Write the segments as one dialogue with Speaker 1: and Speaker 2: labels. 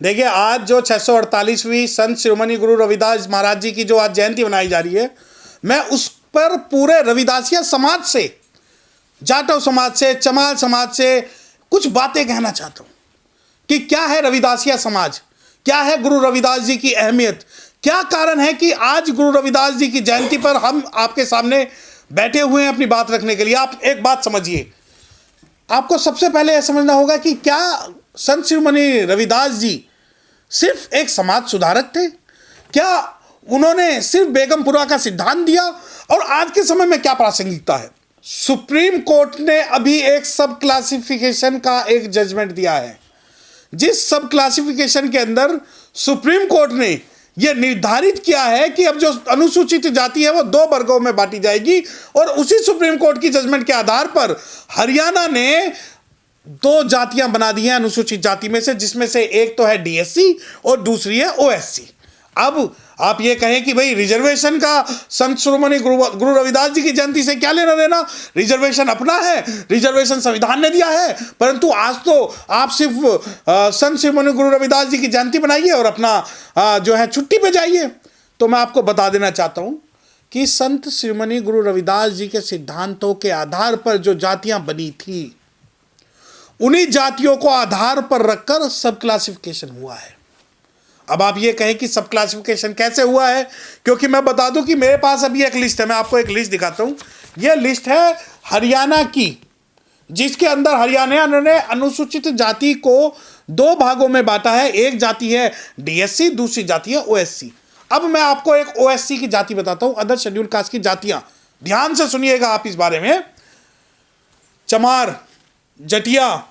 Speaker 1: देखिए, आज जो 648वीं संत शिरोमणि गुरु रविदास महाराज जी की जो आज जयंती मनाई जा रही है, मैं उस पर पूरे रविदासिया समाज से, जाटव समाज से, चमार समाज से कुछ बातें कहना चाहता हूं कि क्या है रविदासिया समाज, क्या है गुरु रविदास जी की अहमियत, क्या कारण है कि आज गुरु रविदास जी की जयंती पर हम आपके सामने बैठे हुए हैं अपनी बात रखने के लिए। आप एक बात समझिए, आपको सबसे पहले यह समझना होगा कि क्या संत शिरोमणि रविदास जी सिर्फ एक समाज सुधारक थे? क्या उन्होंने सिर्फ बेगमपुरा का सिद्धांत दिया? और आज के समय में क्या प्रासंगिकता है? सुप्रीम कोर्ट ने अभी एक सब क्लासिफिकेशन का एक जजमेंट दिया है, जिस सब क्लासिफिकेशन के अंदर सुप्रीम कोर्ट ने यह निर्धारित किया है कि अब जो अनुसूचित जाति है वो 2 वर्गों में बांटी जाएगी। और उसी सुप्रीम कोर्ट की जजमेंट के आधार पर हरियाणा ने 2 जातियां बना दी हैं अनुसूचित जाति में से, जिसमें से एक तो है डीएससी और दूसरी है ओएससी। अब आप ये कहें कि भाई रिजर्वेशन का संत शिरोमणि गुरु रविदास जी की जयंती से क्या लेना देना? रिजर्वेशन अपना है, रिजर्वेशन संविधान ने दिया है, परंतु आज तो आप सिर्फ संत शिरोमणि गुरु रविदास जी की जयंती बनाइए और अपना जो है छुट्टी पे जाइए। तो मैं आपको बता देना चाहता हूं कि संत शिरोमणि गुरु रविदास जी के सिद्धांतों के आधार पर जो जातियां बनी थी, उन्हीं जातियों को आधार पर रखकर सब क्लासिफिकेशन हुआ है। अब आप ये कहें कि सब क्लासिफिकेशन कैसे हुआ है, क्योंकि मैं बता दूं कि मेरे पास अभी एक लिस्ट है, मैं आपको एक लिस्ट दिखाता हूं। यह लिस्ट है हरियाणा की, जिसके अंदर हरियाणा ने अनुसूचित जाति को 2 भागों में बांटा है। एक जाति है डीएससी, दूसरी जाति है ओएससी। अब मैं आपको एक ओएससी की जाति बताता हूं, अदर शेड्यूल कास्ट की जातियां। ध्यान से सुनिएगा आप इस बारे में। चमार, जटिया,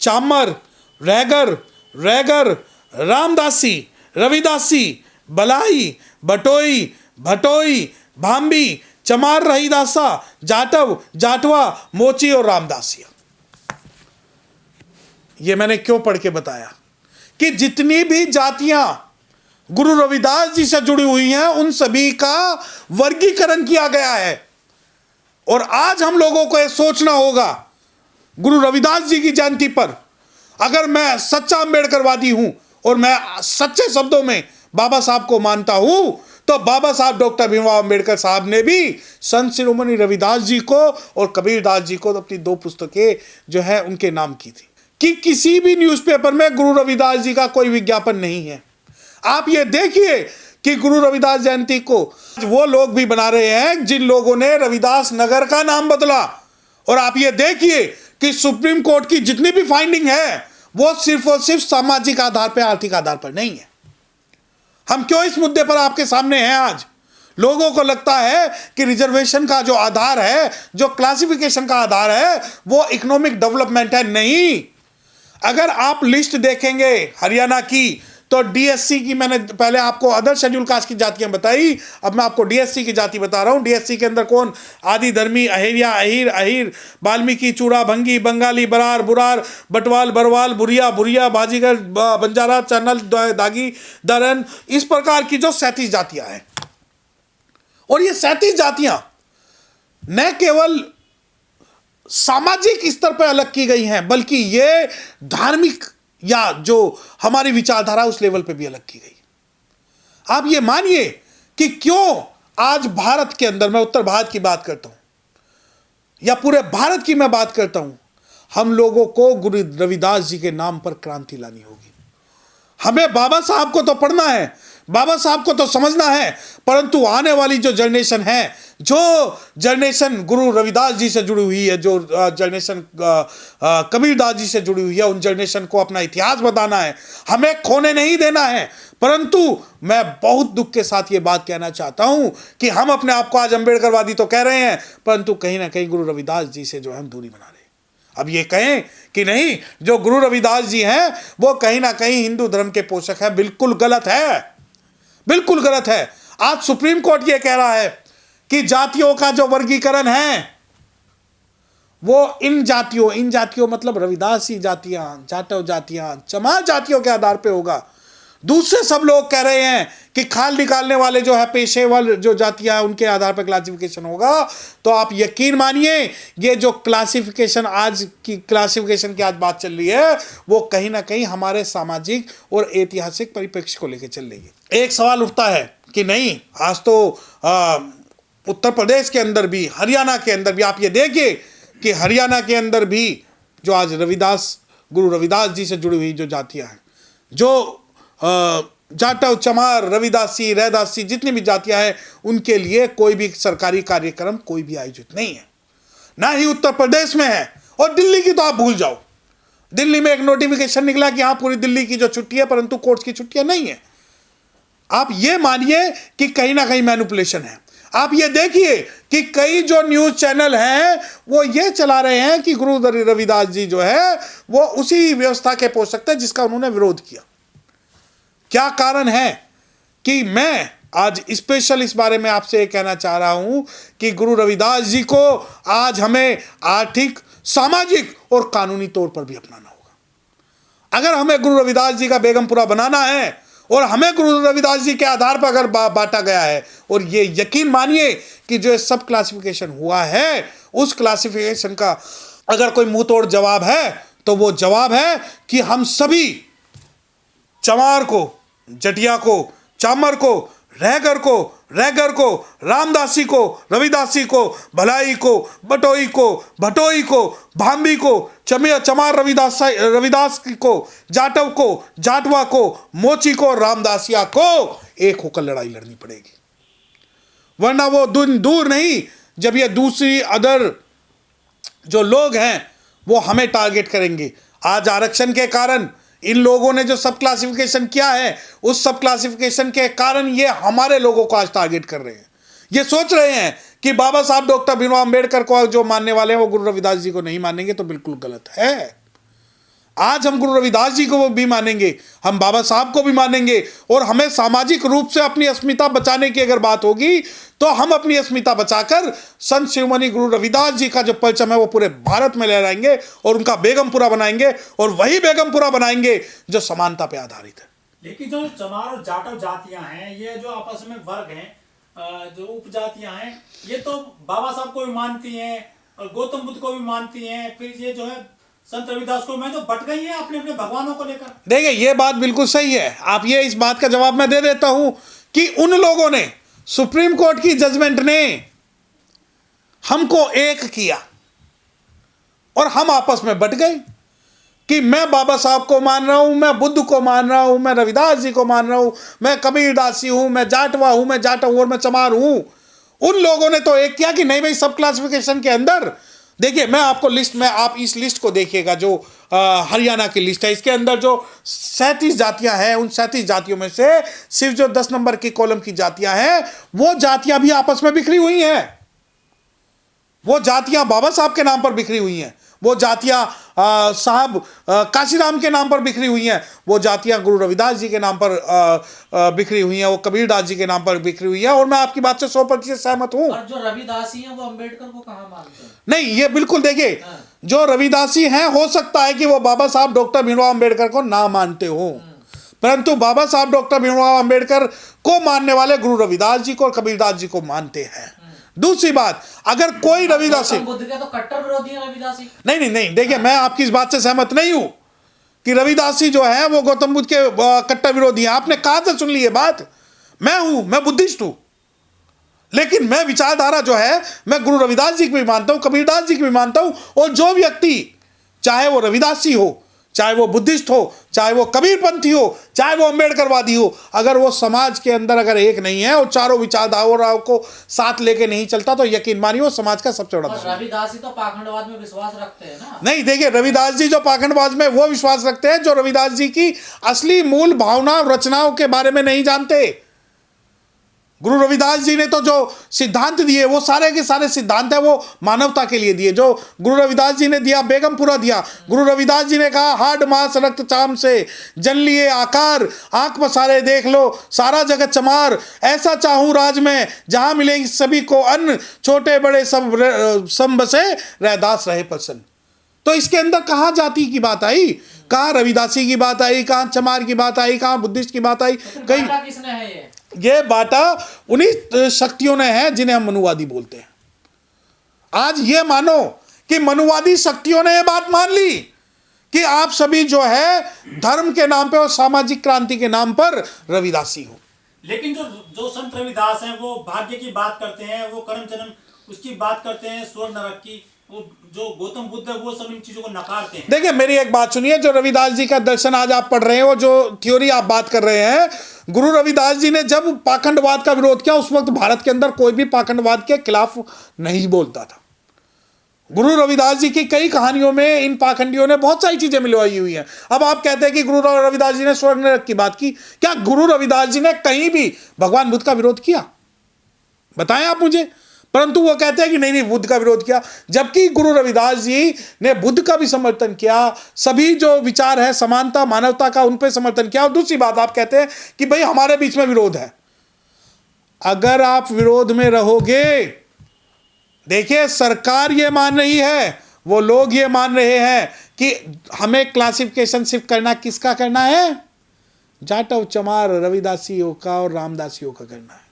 Speaker 1: चामर, रैगर, रामदासी, रविदासी, बलाई, बटोई, भटोई, भांबी, चमार, रहीदासा, जाटव, जाटवा, मोची और रामदासिया। ये मैंने क्यों पढ़ के बताया कि जितनी भी जातियां गुरु रविदास जी से जुड़ी हुई हैं, उन सभी का वर्गीकरण किया गया है। और आज हम लोगों को यह सोचना होगा, गुरु रविदास जी की जयंती पर अगर मैं सच्चा अम्बेडकरवादी हूं और मैं सच्चे शब्दों में बाबा साहब को मानता हूं, तो बाबा साहब डॉक्टर भीमराव अम्बेडकर साहब ने भी संत शिरोमणि रविदास जी को और कबीरदास जी को अपनी 2 पुस्तकें जो है उनके नाम की थी। कि किसी भी न्यूज़पेपर में गुरु रविदास जी का कोई विज्ञापन नहीं है। आप ये देखिए कि गुरु रविदास जयंती को वो लोग भी बना रहे हैं जिन लोगों ने रविदास नगर का नाम बदला। और आप ये देखिए कि सुप्रीम कोर्ट की जितनी भी फाइंडिंग है वो सिर्फ और सिर्फ सामाजिक आधार पर, आर्थिक आधार पर नहीं है। हम क्यों इस मुद्दे पर आपके सामने हैं आज? लोगों को लगता है कि रिजर्वेशन का जो आधार है, जो क्लासिफिकेशन का आधार है, वो इकोनॉमिक डेवलपमेंट है। नहीं, अगर आप लिस्ट देखेंगे हरियाणा की, तो डीएससी की मैंने पहले आपको अदर शेड्यूल कास्ट की जातियां बताई, अब मैं आपको डीएससी की जाति बता रहा हूं। डीएससी के अंदर कौन? आदि, धर्मी, अहिरिया, अहिर, वाल्मीकि, चूड़ा, भंगी, बंगाली, बरार, बुरार, बटवाल, बरवाल, बुरिया, बाजीगर, बंजारा, चन्नल, दागी, दरन, इस प्रकार की जो 37 जातियां हैं। और ये 37 जातियां न केवल सामाजिक स्तर पर अलग की गई हैं, बल्कि ये धार्मिक या जो हमारी विचारधारा उस लेवल पे भी अलग की गई। आप ये मानिए कि क्यों आज भारत के अंदर, मैं उत्तर भारत की बात करता हूं या पूरे भारत की मैं बात करता हूं, हम लोगों को गुरु रविदास जी के नाम पर क्रांति लानी होगी। हमें बाबा साहब को तो पढ़ना है, बाबा साहब को तो समझना है, परंतु आने वाली जो जनरेशन है, जो जनरेशन गुरु रविदास जी से जुड़ी हुई है, जो जनरेशन कबीरदास जी से जुड़ी हुई है, उन जनरेशन को अपना इतिहास बताना है, हमें खोने नहीं देना है। परंतु मैं बहुत दुख के साथ ये बात कहना चाहता हूं कि हम अपने आप को आज अम्बेडकरवादी तो कह रहे हैं, परंतु कहीं ना कहीं गुरु रविदास जी से जो है हम दूरी बना रहे हैं। अब ये कहें कि नहीं, जो गुरु रविदास जी हैं वो कहीं ना कहीं हिंदू धर्म के पोषक है, बिल्कुल गलत है, बिल्कुल गलत है। आज सुप्रीम कोर्ट ये कह रहा है कि जातियों का जो वर्गीकरण है वो इन जातियों मतलब रविदासी जातियां, जाटव जातियां, चमार जातियों के आधार पे होगा। दूसरे सब लोग कह रहे हैं कि खाल निकालने वाले जो है पेशेवर जो जातियां हैं उनके आधार पर क्लासिफिकेशन होगा, तो आप यकीन मानिए ये जो क्लासिफिकेशन की आज बात चल रही है वो कहीं ना कहीं हमारे सामाजिक और ऐतिहासिक परिप्रेक्ष्य को लेकर चल रही है। एक सवाल उठता है कि नहीं, आज तो उत्तर प्रदेश के अंदर भी, हरियाणा के अंदर भी, आप ये देखिए कि हरियाणा के अंदर भी जो आज गुरु रविदास जी से जुड़ी हुई जो जातियां हैं, जो जाटव, चमार, रविदासी, रैदासी, जितनी भी जातियां हैं, उनके लिए कोई भी सरकारी कार्यक्रम कोई भी आयोजित नहीं है, ना ही उत्तर प्रदेश में है। और दिल्ली की तो आप भूल जाओ, दिल्ली में एक नोटिफिकेशन निकला कि हाँ पूरी दिल्ली की जो छुट्टी है, परंतु कोर्ट्स की छुट्टियां नहीं है। आप ये मानिए कि कहीं ना कहीं मैनिपुलेशन है। आप ये देखिए कि कई जो न्यूज चैनल हैं वो ये चला रहे हैं कि गुरु रविदास जी जो है वो उसी व्यवस्था के पोषक थे जिसका उन्होंने विरोध किया। क्या कारण है कि मैं आज स्पेशल इस बारे में आपसे कहना चाह रहा हूं कि गुरु रविदास जी को आज हमें आर्थिक, सामाजिक और कानूनी तौर पर भी अपनाना होगा। अगर हमें गुरु रविदास जी का बेगमपुरा बनाना है और हमें गुरु रविदास जी के आधार पर अगर बांटा गया है, और ये यकीन मानिए कि जो सब क्लासिफिकेशन हुआ है उस क्लासिफिकेशन का अगर कोई मुंह तोड़ जवाब है तो वो जवाब है कि हम सभी चमार को, जटिया को, चामर को, रैगर को, रामदासी को, रविदासी को, भलाई को, बटोई को, भांबी को, चमार रविदास को, जाटव को, जाटवा को, मोची को, रामदासिया को एक होकर लड़ाई लड़नी पड़ेगी। वरना वो दूर नहीं जब ये दूसरी अदर जो लोग हैं वो हमें टारगेट करेंगे। आज आरक्षण के कारण इन लोगों ने जो सब क्लासिफिकेशन किया है, उस सब क्लासिफिकेशन के कारण ये हमारे लोगों को आज टारगेट कर रहे हैं। ये सोच रहे हैं कि बाबा साहब डॉक्टर भीमराव अंबेडकर को जो मानने वाले हैं वो गुरु रविदास जी को नहीं मानेंगे, तो बिल्कुल गलत है। आज हम गुरु रविदास जी को भी मानेंगे, हम बाबा साहब को भी मानेंगे, और हमें सामाजिक रूप से अपनी अस्मिता बचाने की अगर बात होगी तो हम अपनी अस्मिता बचाकर संत शिरोमणि गुरु रविदास जी का जो परचम है वो पूरे भारत में लहराएंगे और उनका बेगमपुरा बनाएंगे, और वही बेगमपुरा बनाएंगे जो समानता पे आधारित है।
Speaker 2: लेकिन जो चमार और जाटव जातियां हैं, ये जो आपस में वर्ग हैं, जो उपजातियां हैं, ये तो बाबा साहब को भी मानती हैं और गौतम बुद्ध को भी मानती हैं, फिर ये जो है संत रविदास को, मैं तो बट गई है अपने अपने भगवानों को लेकर।
Speaker 1: देखिए ये बात बिल्कुल सही है। आप ये इस बात का जवाब मैं दे देता हूं कि उन लोगों ने, सुप्रीम कोर्ट की जजमेंट ने हमको एक किया और हम आपस में बट गए कि मैं बाबा साहब को मान रहा हूं, मैं बुद्ध को मान रहा हूं, मैं रविदास जी को मान रहा हूं, मैं कबीरदासी हूं, मैं जाटवा हूं, मैं जाटव और मैं चमार हूं। उन लोगों ने तो एक किया कि नहीं भाई, सब क्लासिफिकेशन के अंदर देखिए, मैं आपको लिस्ट में, आप इस लिस्ट को देखिएगा जो हरियाणा की लिस्ट है, इसके अंदर जो 37 जातियां हैं, उन 37 जातियों में से सिर्फ जो 10 नंबर की कॉलम की जातियां हैं वो जातियां भी आपस में बिखरी हुई हैं। वो जातियां बाबा साहब के नाम पर बिखरी हुई हैं, वो जातियां साहब काशीराम के नाम पर बिखरी हुई हैं, वो जातियां गुरु रविदास जी के नाम पर बिखरी हुई हैं, वो कबीरदास जी के नाम पर बिखरी हुई है। और मैं आपकी बात से 100% सहमत हूं।
Speaker 3: और जो रविदासी हैं वो अंबेडकर को कहाँ मानते हैं?
Speaker 1: नहीं, ये बिल्कुल देखिए, जो रविदासी हैं हो सकता है कि वो बाबा साहब डॉक्टर भीमराव अंबेडकर को ना मानते हो, परंतु बाबा साहब डॉक्टर भीमराव अंबेडकर को मानने वाले गुरु रविदास जी को और कबीरदास जी को मानते हैं। दूसरी बात, अगर कोई रविदासी,
Speaker 3: बुद्ध के तो कट्टर विरोधी है रविदासी।
Speaker 1: नहीं, देखिए मैं आपकी इस बात से सहमत नहीं हूं कि रविदासी जो है वो गौतम बुद्ध के कट्टर विरोधी है। आपने कहां से सुन ली ये बात? मैं बुद्धिस्ट हूं, लेकिन मैं विचारधारा जो है मैं गुरु रविदास जी की भी मानता हूं, कबीरदास जी की भी मानता हूं। और जो व्यक्ति, चाहे वो रविदासी हो, चाहे वो बुद्धिस्ट हो, चाहे वो कबीरपंथी हो, चाहे वो अंबेडकरवादी हो, अगर वो समाज के अंदर अगर एक नहीं है और चारों विचारधाराओं को साथ लेके नहीं चलता, तो यकीन मानिए वो समाज का सबसे बड़ा दुश्मन है।
Speaker 3: रविदासी तो पाखंडवाद में विश्वास रखते हैं ना?
Speaker 1: नहीं, देखिए रविदास जी जो पाखंडवाद में वो विश्वास रखते हैं जो रविदास जी की असली मूल भावना रचनाओं के बारे में नहीं जानते। गुरु रविदास जी ने तो जो सिद्धांत दिए वो सारे के सारे सिद्धांत है वो मानवता के लिए दिए। जो गुरु रविदास जी ने दिया, बेगमपुरा दिया। गुरु रविदास जी ने कहा, हाड मांस रक्त चाम से जन लिए आकार, आंख पसारे देख लो सारा जगत चमार, ऐसा चाहूं राज में जहां मिले सभी को अन्न, छोटे बड़े सब बसे रैदास रहे प्रसन्न। तो इसके अंदर कहाँ जाति की बात आई, कहाँ रविदासी की बात आई, कहाँ चमार की बात आई, कहाँ बुद्धिस्ट की बात आई? कहीं
Speaker 3: किसने है ये?
Speaker 1: ये बांटा उन्हीं शक्तियों ने है जिन्हें हम मनुवादी बोलते हैं। आज ये मानो कि मनुवादी शक्तियों ने ये बात मान ली कि आप सभी जो है धर्म के नाम पे और सामाजिक क्रांति के नाम पर रविदासी हो।
Speaker 2: लेकिन जो जो संत रविदास हैं वो भाग्य की बात करते हैं, वो कर्म जन्म उसकी बात करते हैं, स्वर्ग नरक की, वो जो गौतम बुद्ध है वो सब इन चीजों को नकारते हैं।
Speaker 1: देखिए मेरी एक बात सुनिए, जो रविदास जी का दर्शन आज आप पढ़ रहे हैं, वो जो थ्योरी आप बात कर रहे हैं, गुरु रविदास जी ने जब पाखंडवाद का विरोध किया उस वक्त भारत के अंदर कोई भी पाखंडवाद के खिलाफ नहीं बोलता था। गुरु रविदास जी की कई कहानियों में इन पाखंडियों ने बहुत सारी चीजें मिलवाई हुई हैं। अब आप कहते हैं कि गुरु रविदास जी ने स्वर्ग नरक की बात की, क्या गुरु रविदास जी ने कहीं भी भगवान बुद्ध का विरोध किया? बताएं आप मुझे। परंतु वो कहते हैं कि नहीं बुद्ध का विरोध किया, जबकि गुरु रविदास जी ने बुद्ध का भी समर्थन किया, सभी जो विचार है समानता मानवता का उन पर समर्थन किया। और दूसरी बात आप कहते हैं कि भाई हमारे बीच में विरोध है। अगर आप विरोध में रहोगे, देखिए सरकार ये मान रही है, वो लोग ये मान रहे हैं कि हमें क्लासिफिकेशन सिर्फ करना किसका करना है? जाटव चमार रविदासियों का और रामदासियों का करना है।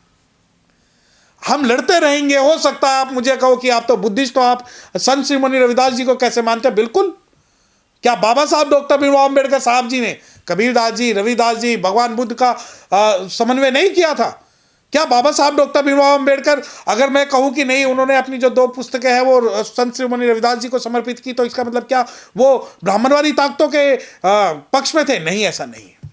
Speaker 1: हम लड़ते रहेंगे। हो सकता है आप मुझे कहो कि आप तो बुद्धिस्ट हो, आप संत शिरोमणि रविदास जी को कैसे मानते हैं? बिल्कुल। क्या बाबा साहब डॉक्टर भीमराव अम्बेडकर साहब जी ने कबीरदास जी, रविदास जी, भगवान बुद्ध का समन्वय नहीं किया था? क्या बाबा साहब डॉक्टर भीमराव अम्बेडकर, अगर मैं कहूं कि नहीं उन्होंने अपनी जो 2 पुस्तकें हैं वो संत शिरोमणि रविदास जी को समर्पित की, तो इसका मतलब क्या वो ब्राह्मणवादी ताकतों के पक्ष में थे? नहीं, ऐसा नहीं है।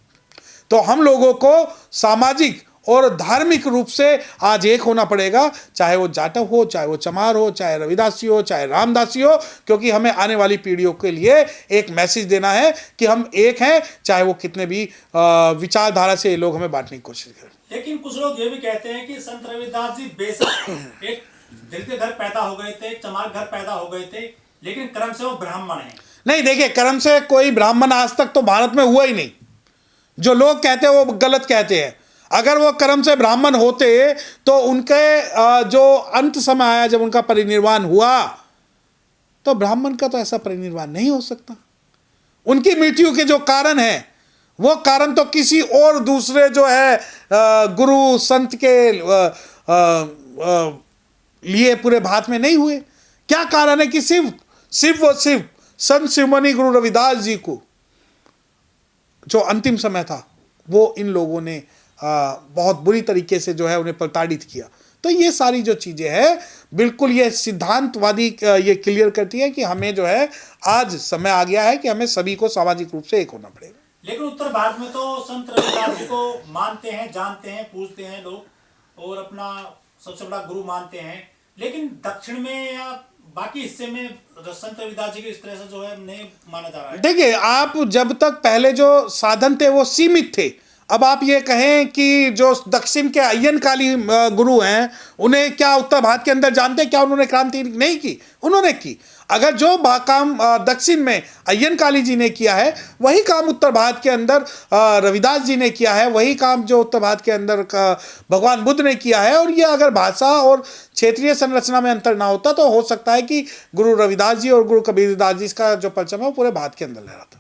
Speaker 1: तो हम लोगों को सामाजिक और धार्मिक रूप से आज एक होना पड़ेगा, चाहे वो जाटव हो, चाहे वो चमार हो, चाहे रविदासी हो, चाहे रामदासी हो, क्योंकि हमें आने वाली पीढ़ियों के लिए एक मैसेज देना है कि हम एक हैं, चाहे वो कितने भी विचारधारा से लोग हमें बांटने की कोशिश करें।
Speaker 2: लेकिन कुछ लोग ये भी कहते हैं कि संत रविदास जी बेशक एक दिल के घर पैदा हो गए थे, एक चमार घर पैदा हो गए थे, लेकिन कर्म से वो ब्राह्मण हैं।
Speaker 1: नहीं, देखिए कर्म से कोई ब्राह्मण आज तक तो भारत में हुआ ही नहीं। जो लोग कहते हैं वो गलत कहते हैं। अगर वो कर्म से ब्राह्मण होते तो उनके जो अंत समय आया जब उनका परिनिर्वाण हुआ, तो ब्राह्मण का तो ऐसा परिनिर्वाण नहीं हो सकता। उनकी मृत्यु के जो कारण है वो कारण तो किसी और दूसरे जो है गुरु संत के लिए पूरे भारत में नहीं हुए। क्या कारण है कि सिर्फ और सिर्फ संत शिरोमणि गुरु रविदास जी को जो अंतिम समय था वो इन लोगों ने बहुत बुरी तरीके से जो है उन्हें प्रताड़ित किया। तो ये सारी जो चीज़ें हैं बिल्कुल ये सिद्धांतवादी ये क्लियर करती है कि हमें जो है आज समय आ गया है कि हमें सभी को सामाजिक रूप से एक होना पड़ेगा।
Speaker 2: लेकिन उत्तर भारत में तो संत रविदास जी को मानते हैं, जानते हैं, पूजते हैं लोग और अपना सबसे बड़ा गुरु मानते हैं। लेकिन दक्षिण में या बाकी हिस्से में संत रविदास जी के इस तरह से जो है नहीं माना जा रहा है।
Speaker 1: देखिए आप जब तक पहले जो साधन थे वो सीमित थे, अब आप ये कहें कि जो दक्षिण के अय्यनकाली गुरु हैं उन्हें क्या उत्तर भारत के अंदर जानते हैं? क्या उन्होंने क्रांति नहीं की? उन्होंने की। अगर जो काम दक्षिण में अय्यनकाली जी ने किया है वही काम उत्तर भारत के अंदर रविदास जी ने किया है, वही काम जो उत्तर भारत के अंदर भगवान बुद्ध ने किया है। और ये अगर भाषा और क्षेत्रीय संरचना में अंतर ना होता तो हो सकता है कि गुरु रविदास जी और गुरु कबीरदास जी का जो परचम है वो पूरे भारत के अंदर लहराता।